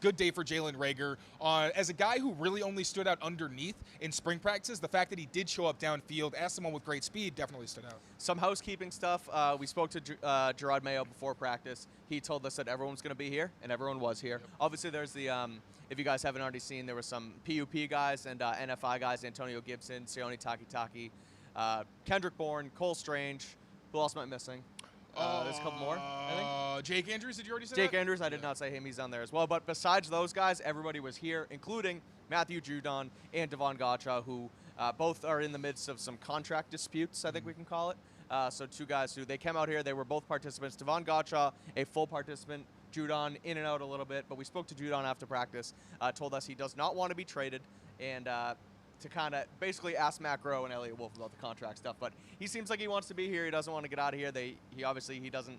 Good day for Jalen Reagor. As a guy who really only stood out underneath in spring practices, the fact that he did show up downfield as someone with great speed definitely stood out. Some housekeeping stuff. We spoke to Gerard Maye before practice. He told us that everyone was going to be here, and everyone was here. Yep. Obviously, there's the, if you guys haven't already seen, there were some PUP guys and NFI guys, Antonio Gibson, Sione Takitaki, Kendrick Bourne, Cole Strange. Who else am I missing? There's a couple more, I think. Jake Andrews, did you already say Jake that? Andrews, I did not say him. He's on there as well. But besides those guys, everybody was here, including Matthew Judon and Javon Godchaux, who both are in the midst of some contract disputes, I think we can call it. So two guys who, they came out here. They were both participants. Javon Godchaux, a full participant. Judon in and out a little bit. But we spoke to Judon after practice, told us he does not want to be traded, and to kind of basically ask Matt Groh and Elliot Wolf about the contract stuff. But he seems like he wants to be here. He doesn't want to get out of here. He obviously he doesn't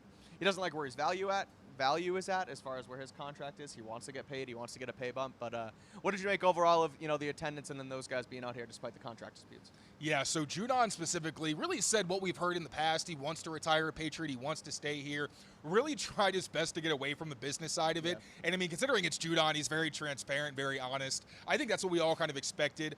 like where his value is at as far as where his contract is. He wants to get paid. He wants to get a pay bump. But what did you make overall of the attendance and then those guys being out here despite the contract disputes? Yeah, so Judon specifically really said what we've heard in the past. He wants to retire a Patriot. He wants to stay here. Really tried his best to get away from the business side of it. Yeah. And, I mean, considering it's Judon, he's very transparent, very honest. I think that's what we all kind of expected.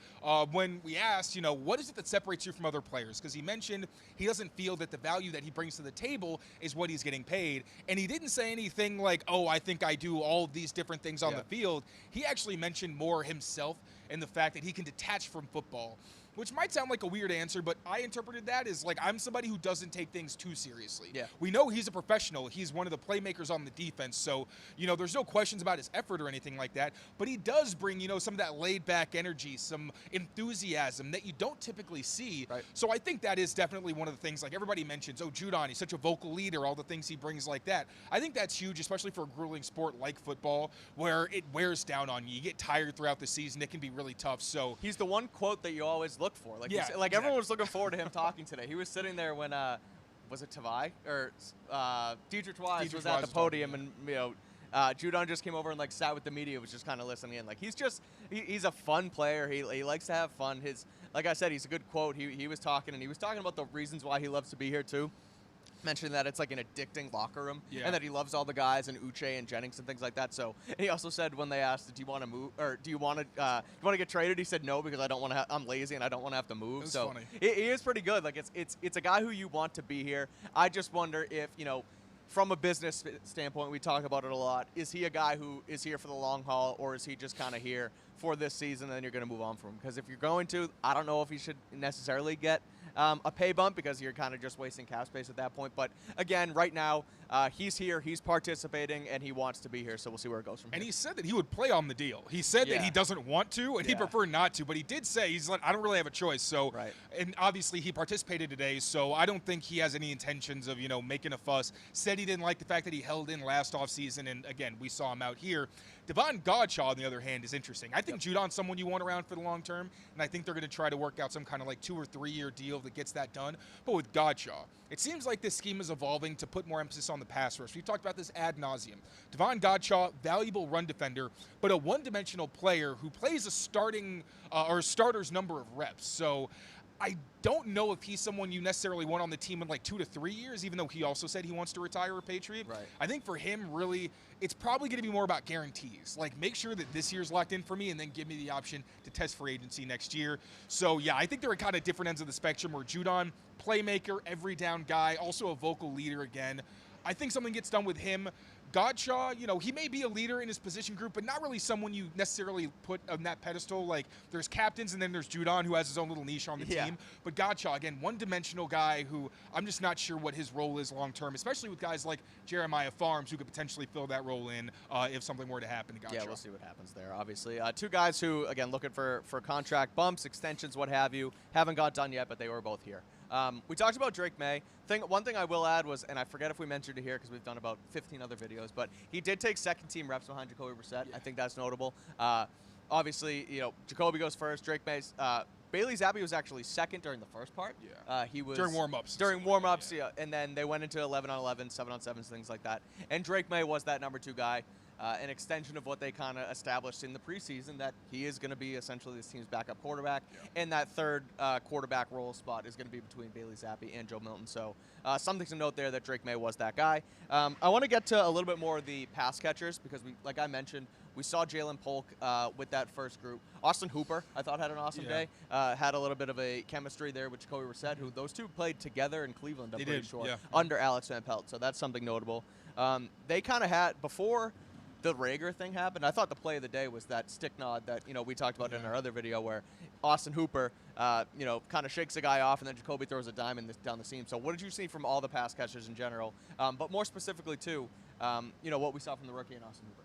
When we asked, what is it that separates you from other players? Because he mentioned he doesn't feel that the value that he brings to the table is what he's getting paid. And he didn't say anything like, oh, I think I do all of these different things on the field. He actually mentioned more himself and the fact that he can detach from football, which might sound like a weird answer, but I interpreted that as like I'm somebody who doesn't take things too seriously. Yeah. We know he's a professional. He's one of the playmakers on the defense, so, there's no questions about his effort or anything like that, but he does bring, some of that laid-back energy, some enthusiasm that you don't typically see. Right. So I think that is definitely one of the things, like everybody mentions, oh, Judon, he's such a vocal leader, all the things he brings like that. I think that's huge, especially for a grueling sport like football, where it wears down on you. You get tired throughout the season. It can be really tough, so. He's the one quote that you always look for. Like, exactly. Everyone was looking forward to him talking today. He was sitting there when, was it Tavai? Or Dietrich Wise was at the podium, and, Judon just came over and, sat with the media, was just kind of listening in. Like, he's a fun player. He likes to have fun. Like I said, he's a good quote. He was talking, and he was talking about the reasons why he loves to be here, too. Mentioning that it's like an addicting locker room, and that he loves all the guys and Uche and Jennings and things like that. So he also said when they asked, "Do you want to move or do you want to get traded?" He said no because I don't want to. I'm lazy and I don't want to have to move. That's so funny. He is pretty good. Like it's a guy who you want to be here. I just wonder if from a business standpoint, we talk about it a lot. Is he a guy who is here for the long haul, or is he just kind of here for this season and then you're going to move on from him? Because if you're going to, I don't know if he should necessarily get a pay bump because you're kind of just wasting cap space at that point. But again, right now, he's here, he's participating, and he wants to be here, so we'll see where it goes from here. And he said that he would play on the deal. He said that he doesn't want to, and he'd prefer not to, but he did say, he's like, I don't really have a choice. So, and obviously he participated today, so I don't think he has any intentions of, making a fuss. Said he didn't like the fact that he held in last offseason, and again, we saw him out here. Javon Godchaux, on the other hand, is interesting. I think Judon's someone you want around for the long term, and I think they're going to try to work out some kind of 2 or 3 year deal that gets that done. But with Godchaux, it seems like this scheme is evolving to put more emphasis on the pass rush. We've talked about this ad nauseum. Javon Godchaux, valuable run defender, but a one-dimensional player who plays a starter's number of reps. So I don't know if he's someone you necessarily want on the team in 2 to 3 years, even though he also said he wants to retire a Patriot. Right. I think for him, really, it's probably going to be more about guarantees. Make sure that this year's locked in for me and then give me the option to test free agency next year. So, yeah, I think they're at kind of different ends of the spectrum where Judon, playmaker, every down guy, also a vocal leader again. I think something gets done with him. Godchaux, he may be a leader in his position group, but not really someone you necessarily put on that pedestal. There's captains, and then there's Judon, who has his own little niche on the team. But Godchaux, again, one-dimensional guy who I'm just not sure what his role is long-term, especially with guys like Jeremiah Farms, who could potentially fill that role in if something were to happen to Godchaux. Yeah, we'll see what happens there, obviously. Two guys who, again, looking for contract bumps, extensions, what have you, haven't got done yet, but they were both here. We talked about Drake Maye. One thing I will add was, and I forget if we mentioned it here because we've done about 15 other videos, but he did take second-team reps behind Jacoby Brissett. I think that's notable. Obviously, Jacoby goes first. Drake Maye's Bailey Zappi was actually second during the first part. He was during warm-ups. During warm-ups, and then they went into 11-on-11, 7-on-7s, things like that. And Drake Maye was that number 2 guy. An extension of what they kind of established in the preseason, that he is going to be essentially this team's backup quarterback, and that third quarterback role spot is going to be between Bailey Zappi and Joe Milton. So something to note there that Drake Maye was that guy. I want to get to a little bit more of the pass catchers because, like I mentioned, We saw Jalen Polk with that first group. Austin Hooper, I thought, had an awesome day. Had a little bit of a chemistry there with Jacoby Brissett, who those two played together in Cleveland, I'm pretty sure, under Alex Van Pelt. So that's something notable. They kind of had, before the Rager thing happened, I thought the play of the day was that stick nod that, we talked about in our other video where Austin Hooper, kind of shakes a guy off and then Jacoby throws a dime down the seam. So what did you see from all the pass catchers in general? But more specifically, too, what we saw from the rookie and Austin Hooper?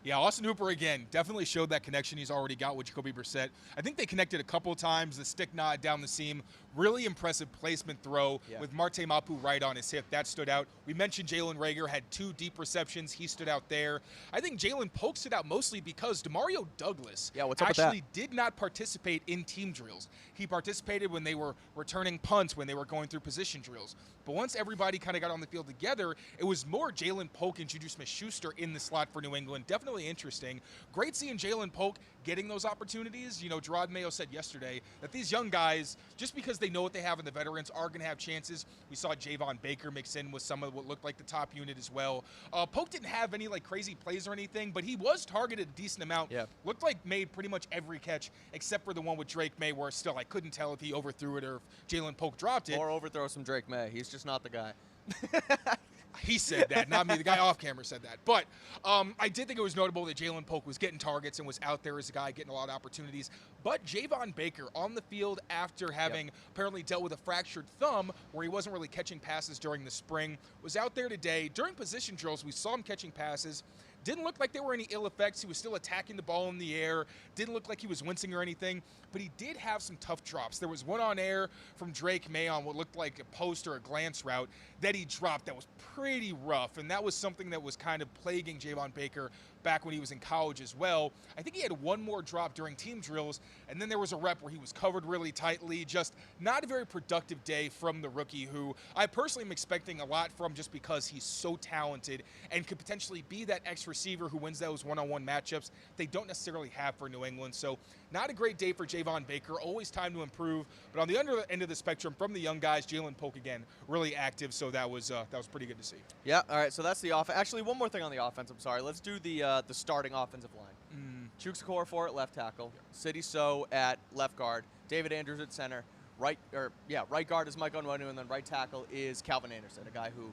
Yeah, Austin Hooper, again, definitely showed that connection he's already got with Jacoby Brissett. I think they connected a couple of times, the stick nod down the seam. Really impressive placement throw with Marte Mapu right on his hip. That stood out. We mentioned Jalen Rager had 2 deep receptions. He stood out there. I think Jalen Polk stood out mostly because Demario Douglas actually did not participate in team drills. He participated when they were returning punts, when they were going through position drills. But once everybody kind of got on the field together, it was more Jalen Polk and Juju Smith-Schuster in the slot for New England. Definitely interesting. Great seeing Jalen Polk getting those opportunities. Gerard Mayo said yesterday that these young guys, just because they know what they have in the veterans, are going to have chances. We saw Javon Baker mix in with some of what looked like the top unit as well. Polk didn't have any crazy plays or anything, but he was targeted a decent amount. Looked like made pretty much every catch except for the one with Drake Maye, where still I couldn't tell if he overthrew it or if Jalen Polk dropped it. Or overthrow some Drake Maye. He's just not the guy. He said that, not me. The guy off camera said that. But I did think it was notable that Jalen Polk was getting targets and was out there as a guy getting a lot of opportunities. But Javon Baker on the field after having apparently dealt with a fractured thumb where he wasn't really catching passes during the spring, was out there today. During position drills, we saw him catching passes. Didn't look like there were any ill effects. He was still attacking the ball in the air. Didn't look like he was wincing or anything. But he did have some tough drops. There was one on air from Drake Maye on what looked like a post or a glance route that he dropped that was pretty rough. And that was something that was kind of plaguing Javon Baker back when he was in college as well. I think he had one more drop during team drills, and then there was a rep where he was covered really tightly. Just not a very productive day from the rookie, who I personally am expecting a lot from just because he's so talented and could potentially be that X receiver who wins those one-on-one matchups they don't necessarily have for New England. So not a great day for Javon Baker. Always time to improve. But on the other end of the spectrum, from the young guys, Jalen Polk, again, really active. So that was pretty good to see. Yeah, all right, so that's the offense. Actually, one more thing on the offense, I'm sorry. Let's do the starting offensive line. Chukes Okorafor at left tackle, Sidy Sow at left guard, David Andrews at center, right guard is Mike Onwenu, and then right tackle is Calvin Anderson, a guy who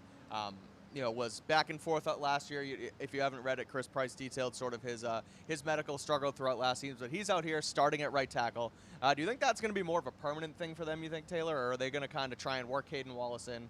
was back and forth last year. If you haven't read it, Chris Price detailed sort of his medical struggle throughout last season, but he's out here starting at right tackle. Do you think that's going to be more of a permanent thing for them, you think, Tayler, or are they going to kind of try and work Caden Wallace in?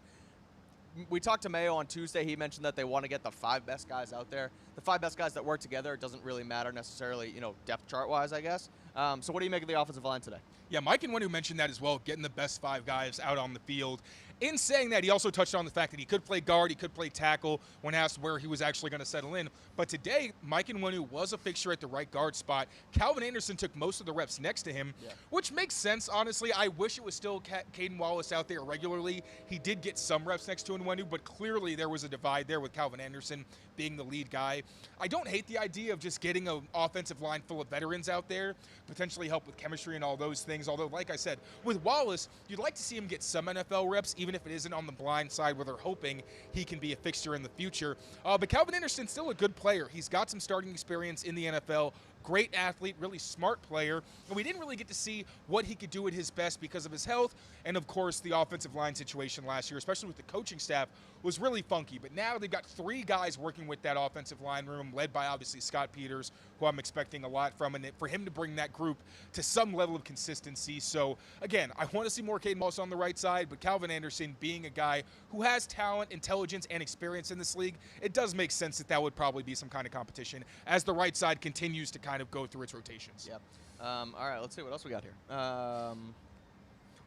We talked to Mayo on Tuesday. He mentioned that they want to get the 5 best guys out there. The 5 best guys that work together, it doesn't really matter necessarily, depth chart-wise, I guess. So what do you make of the offensive line today? Yeah, Mike Onwenu mentioned that as well, getting the best 5 guys out on the field. In saying that, he also touched on the fact that he could play guard, he could play tackle when asked where he was actually going to settle in. But today, Mike Onwenu was a fixture at the right guard spot. Calvin Anderson took most of the reps next to him, which makes sense, honestly. I wish it was still Caden Wallace out there regularly. He did get some reps next to Onwenu, but clearly there was a divide there with Calvin Anderson being the lead guy. I don't hate the idea of just getting an offensive line full of veterans out there, potentially help with chemistry and all those things. Although, like I said, with Wallace, you'd like to see him get some NFL reps, even if it isn't on the blind side where they're hoping he can be a fixture in the future. But Calvin Anderson's still a good player. He's got some starting experience in the NFL. Great athlete, really smart player. And we didn't really get to see what he could do at his best because of his health. And, of course, the offensive line situation last year, especially with the coaching staff, was really funky. But now they've got 3 guys working with that offensive line room, led by, obviously, Scott Peters, who I'm expecting a lot from, and for him to bring that group to some level of consistency. So, again, I want to see more Caden Wallace on the right side, but Calvin Anderson being a guy who has talent, intelligence, and experience in this league, it does make sense that that would probably be some kind of competition as the right side continues to kind of go through its rotations. Yep. All right, let's see what else we got here.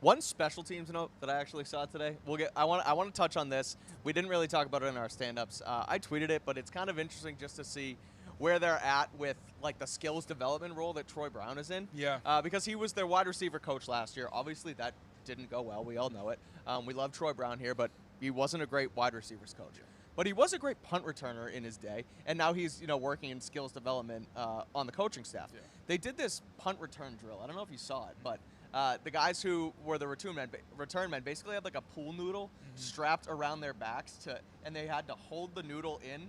One special teams note that I actually saw today. I want to touch on this. We didn't really talk about it in our stand-ups. I tweeted it, but it's kind of interesting just to see where they're at with the skills development role that Troy Brown is in. Yeah. Because he was their wide receiver coach last year. Obviously, that didn't go well. We all know it. We love Troy Brown here, but he wasn't a great wide receivers coach. But he was a great punt returner in his day, and now he's working in skills development on the coaching staff. Yeah. They did this punt return drill. I don't know if you saw it, but the guys who were the return men basically had a pool noodle strapped around their backs and they had to hold the noodle in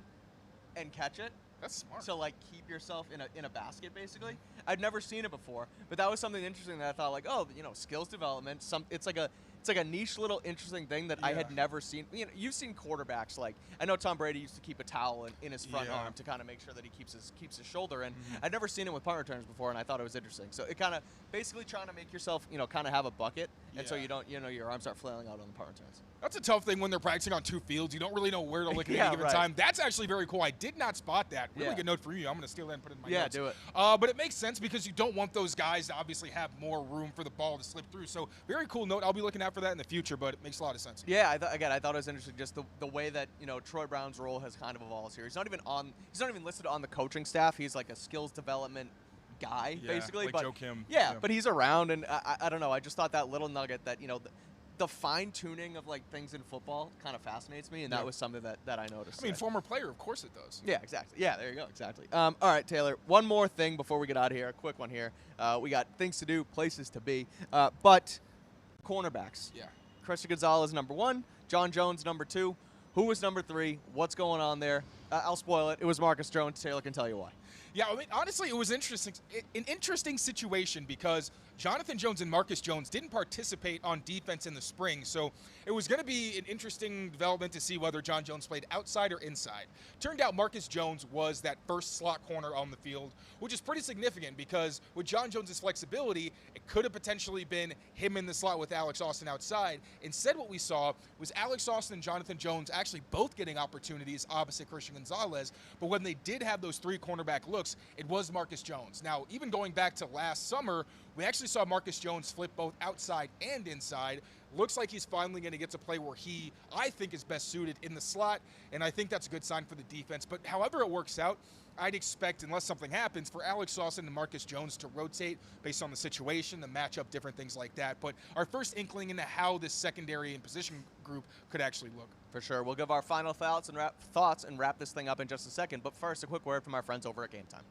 and catch it. That's smart. To like keep yourself in a basket, basically. I'd never seen it before, but that was something interesting that I thought like, oh, skills development. It's like a niche little interesting thing that I had never seen. You've seen quarterbacks like, I know Tom Brady used to keep a towel in his front arm to kind of make sure that he keeps his shoulder in. I'd never seen it with punt returns before, and I thought it was interesting. So it kind of basically trying to make yourself kind of have a bucket, and so you don't your arms start flailing out on the punt returns. That's a tough thing when they're practicing on 2 fields. You don't really know where to look at any given time. That's actually very cool. I did not spot that. Really good note for you. I'm going to steal that and put it in my notes. Yeah, do it. But it makes sense because you don't want those guys to obviously have more room for the ball to slip through. So very cool note. I'll be looking out for that in the future, but it makes a lot of sense. Yeah, I thought it was interesting just the way that Troy Brown's role has kind of evolved here. He's not even listed on the coaching staff. He's like a skills development guy, basically. Like but Joe Kim. Yeah, but he's around, and I don't know. I just thought that little nugget that the fine-tuning of like things in football kind of fascinates me, and that was something that I noticed. I mean, former player, of course it does. Yeah, exactly. Yeah, there you go, exactly. All right, Taylor, one more thing before we get out of here, a quick one here. We got things to do, places to be, but cornerbacks. Yeah. Christian Gonzalez, number 1. John Jones, number 2. Who was number 3? What's going on there? I'll spoil it. It was Marcus Jones. Taylor can tell you why. Yeah, I mean, honestly, it was an interesting situation because Jonathan Jones and Marcus Jones didn't participate on defense in the spring, so it was going to be an interesting development to see whether John Jones played outside or inside. Turned out Marcus Jones was that first slot corner on the field, which is pretty significant because with John Jones' flexibility, it could have potentially been him in the slot with Alex Austin outside. Instead, what we saw was Alex Austin and Jonathan Jones actually both getting opportunities opposite Christian Gonzalez, but when they did have those 3 cornerback looks, it was Marcus Jones. Now, even going back to last summer, we actually saw Marcus Jones flip both outside and inside. Looks like he's finally going to get to play where I think, is best suited in the slot, and I think that's a good sign for the defense. But however it works out, I'd expect, unless something happens, for Alex Austin and Marcus Jones to rotate based on the situation, the matchup, different things like that. But our first inkling into how this secondary and position group could actually look. For sure. We'll give our final thoughts and wrap this thing up in just a second. But first, a quick word from our friends over at Game Time.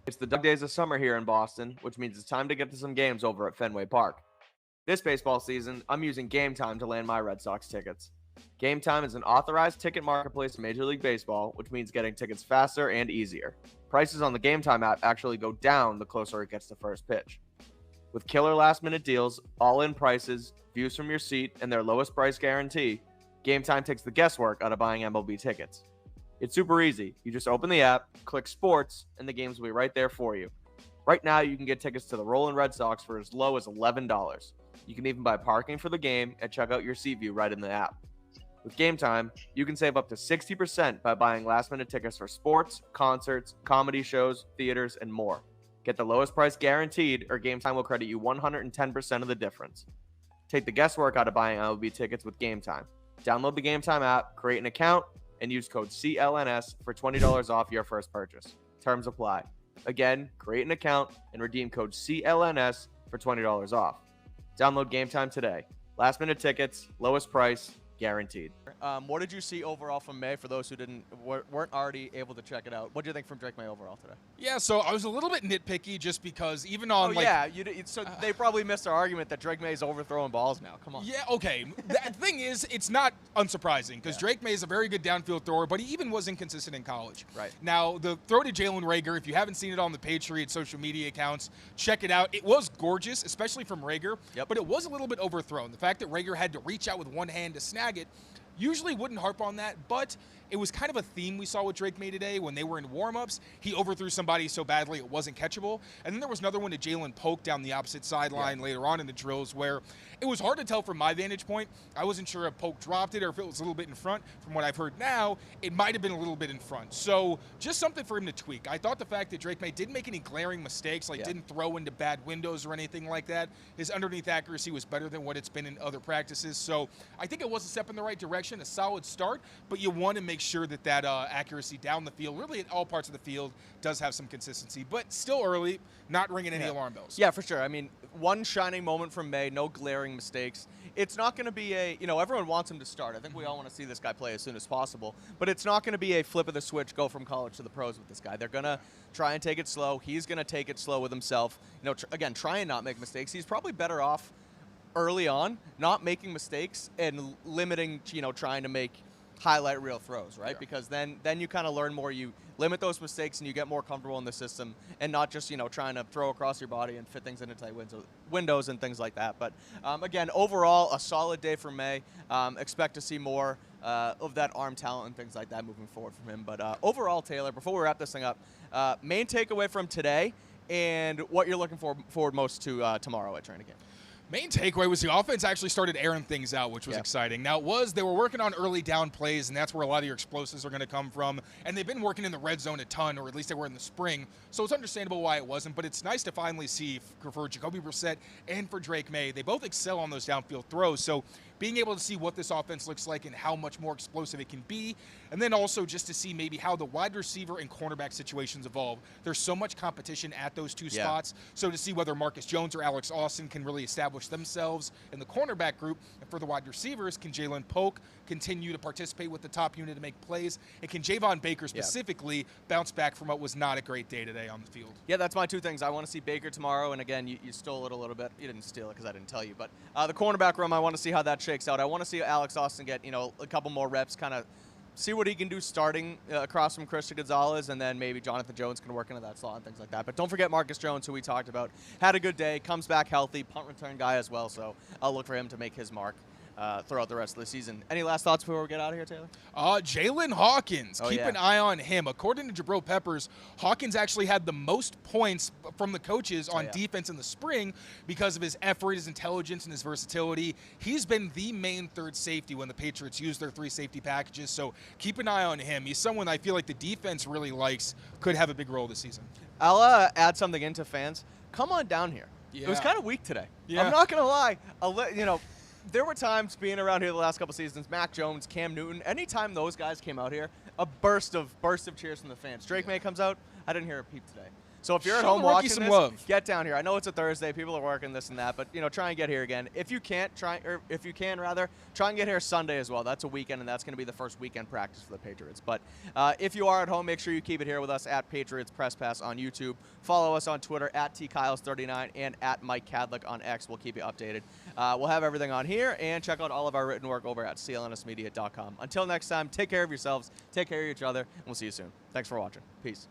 It's the dog days of summer here in Boston, which means it's time to get to some games over at Fenway Park. This baseball season, I'm using Game Time to land my Red Sox tickets. Game Time is an authorized ticket marketplace in Major League Baseball, which means getting tickets faster and easier. Prices on the Game Time app actually go down the closer it gets to first pitch. With killer last-minute deals, all-in prices, views from your seat, and their lowest price guarantee, Game Time takes the guesswork out of buying MLB tickets. It's super easy. You just open the app, click Sports, and the games will be right there for you. Right now, you can get tickets to the Rollin' Red Sox for as low as $11. You can even buy parking for the game and check out your seat view right in the app. With Game Time, you can save up to 60% by buying last-minute tickets for sports, concerts, comedy shows, theaters, and more. Get the lowest price guaranteed, or Game Time will credit you 110% of the difference. Take the guesswork out of buying MLB tickets with Game Time. Download the Game Time app, create an account, and use code CLNS for $20 off your first purchase. Terms apply. Again, create an account and redeem code CLNS for $20 off. Download Game Time today. Last minute tickets, lowest price, guaranteed. What did you see overall from Maye for those who weren't already able to check it out? What do you think from Drake Maye overall today? Yeah, so I was a little bit nitpicky just because even on so they probably missed our argument that Drake Maye's overthrowing balls now. Come on. Yeah, okay. The thing is, it's not unsurprising because Drake Maye is a very good downfield thrower, but he even was inconsistent in college. Right. Now, the throw to Jalen Reagor, if you haven't seen it on the Patriots social media accounts, check it out. It was gorgeous, especially from Reagor, but it was a little bit overthrown. The fact that Reagor had to reach out with one hand to snag it, usually wouldn't harp on that, but it was kind of a theme we saw with Drake Maye today. When they were in warm-ups, he overthrew somebody so badly it wasn't catchable. And then there was another one to Jalen Polk down the opposite sideline later on in the drills where it was hard to tell from my vantage point. I wasn't sure if Polk dropped it or if it was a little bit in front. From what I've heard now, it might have been a little bit in front. So just something for him to tweak. I thought the fact that Drake Maye didn't make any glaring mistakes, didn't throw into bad windows or anything like that. His underneath accuracy was better than what it's been in other practices. So I think it was a step in the right direction, a solid start, but you want to make sure that accuracy down the field, really in all parts of the field, does have some consistency. But still early, not ringing any alarm bells. Yeah, for sure. I mean, one shining moment from Maye, no glaring mistakes. It's not going to be everyone wants him to start. I think we all want to see this guy play as soon as possible. But it's not going to be a flip of the switch, go from college to the pros with this guy. They're going to try and take it slow. He's going to take it slow with himself. Again, try and not make mistakes. He's probably better off early on not making mistakes and limiting, trying to make highlight reel throws, right? Because then you kind of learn more. You limit those mistakes and you get more comfortable in the system and not just, trying to throw across your body and fit things into tight windows and things like that. But again, overall, a solid day for Maye. Expect to see more of that arm talent and things like that moving forward from him. But overall, Tayler, before we wrap this thing up, main takeaway from today and what you're looking forward most to tomorrow at training camp. Main takeaway was the offense actually started airing things out, which was exciting. Now, they were working on early down plays, and that's where a lot of your explosives are going to come from. And they've been working in the red zone a ton, or at least they were in the spring. So it's understandable why it wasn't, but it's nice to finally see for Jacoby Brissett and for Drake Maye. They both excel on those downfield throws. So being able to see what this offense looks like and how much more explosive it can be, and then also just to see maybe how the wide receiver and cornerback situations evolve. There's so much competition at those two spots, so to see whether Marcus Jones or Alex Austin can really establish themselves in the cornerback group, and for the wide receivers, can Jalen Polk continue to participate with the top unit to make plays, and can Javon Baker specifically bounce back from what was not a great day today on the field? Yeah, that's my two things. I want to see Baker tomorrow, and again, you stole it a little bit. You didn't steal it because I didn't tell you, but the cornerback room, I want to see how that shakes out. I want to see Alex Austin get, a couple more reps, kind of see what he can do starting across from Christian Gonzalez, and then maybe Jonathan Jones can work into that slot and things like that. But don't forget Marcus Jones, who we talked about, had a good day, comes back healthy, punt return guy as well, so I'll look for him to make his mark throughout the rest of the season. Any last thoughts before we get out of here, Tayler? Jalen Hawkins. Keep an eye on him. According to Jabril Peppers, Hawkins actually had the most points from the coaches on defense in the spring because of his effort, his intelligence, and his versatility. He's been the main third safety when the Patriots use their 3 safety packages, so keep an eye on him. He's someone I feel like the defense really likes, could have a big role this season. I'll add something into fans. Come on down here. It was kind of weak today. I'm not going to lie. There were times being around here the last couple seasons, Mac Jones, Cam Newton, anytime those guys came out here, a burst of cheers from the fans. Drake Maye comes out, I didn't hear a peep today. So if you're at home watching this, get down here. I know it's a Thursday, people are working this and that, but try and get here again. If you can, try and get here Sunday as well. That's a weekend, and that's going to be the first weekend practice for the Patriots. But if you are at home, make sure you keep it here with us at Patriots Press Pass on YouTube. Follow us on Twitter at TKyles39 and at Mike Kadlick on X. We'll keep you updated. We'll have everything on here, and check out all of our written work over at CLNSmedia.com. Until next time, take care of yourselves, take care of each other, and we'll see you soon. Thanks for watching. Peace.